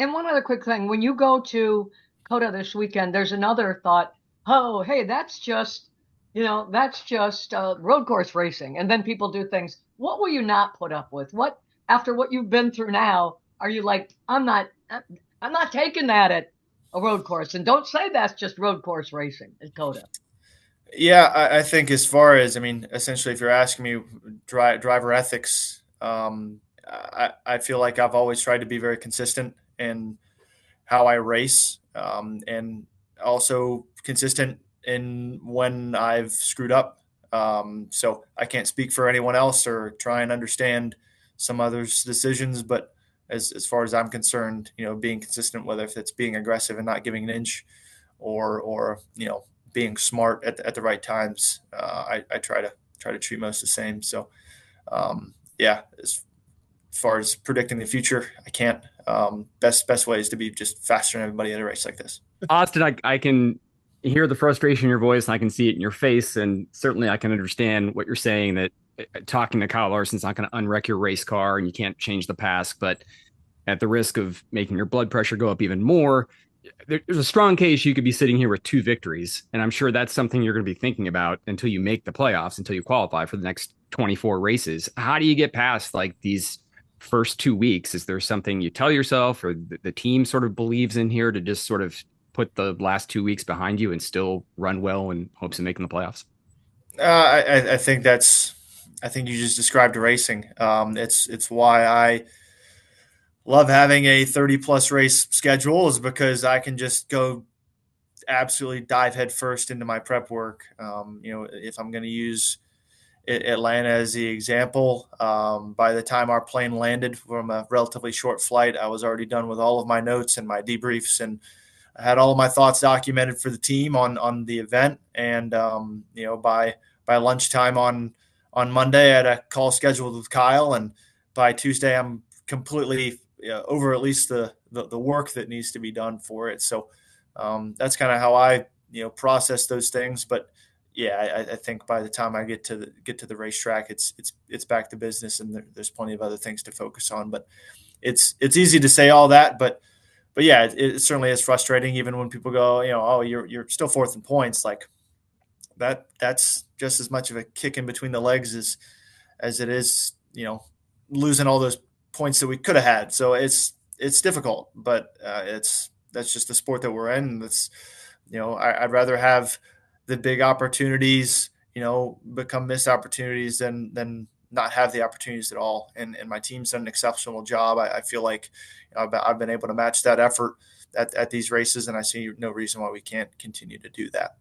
And one other quick thing, when you go to Coda this weekend, there's another thought, oh, hey, that's just road course racing. And then people do things. What will you not put up with? What, after what you've been through now, are you like, I'm not taking that at a road course. And don't say that's just road course racing at Coda. Yeah, I think as far as, I mean, essentially, if you're asking me driver ethics, I feel like I've always tried to be very consistent in how I race, and also consistent in when I've screwed up. So I can't speak for anyone else or try and understand some others' decisions, but as far as I'm concerned, being consistent, whether if it's being aggressive and not giving an inch, or being smart at the right times, I try to treat most the same. So yeah, as far as predicting the future, I can't. Best way is to be just faster than everybody at a race like this. Austin, I can hear the frustration in your voice and I can see it in your face. And certainly I can understand what you're saying that talking to Kyle Larson's not going to unwreck your race car and you can't change the past. But at the risk of making your blood pressure go up even more, there's a strong case you could be sitting here with two victories. And I'm sure that's something you're going to be thinking about until you make the playoffs, until you qualify for the next 24 races. How do you get past like these first 2 weeks? Is there something you tell yourself or the team sort of believes in here to just sort of put the last 2 weeks behind you and still run well in hopes of making the playoffs? I think I think you just described racing. It's why I love having a 30 plus race schedule, is because I can just go absolutely dive headfirst into my prep work. If I'm going to use Atlanta as the example, by the time our plane landed from a relatively short flight, I was already done with all of my notes and my debriefs, and I had all of my thoughts documented for the team on the event. And by lunchtime on Monday, I had a call scheduled with Kyle, and by Tuesday, I'm completely over at least the work that needs to be done for it. So that's kind of how I process those things. But yeah, I think by the time I get to the racetrack, it's back to business, and there's plenty of other things to focus on. But it's easy to say all that, but yeah, it certainly is frustrating. Even when people go, oh, you're still fourth in points, like that's just as much of a kick in between the legs as it is, losing all those points that we could have had. So it's difficult, but that's just the sport that we're in. That's I'd rather have the big opportunities, become missed opportunities than not have the opportunities at all. And my team's done an exceptional job. I feel like I've been able to match that effort at these races, and I see no reason why we can't continue to do that.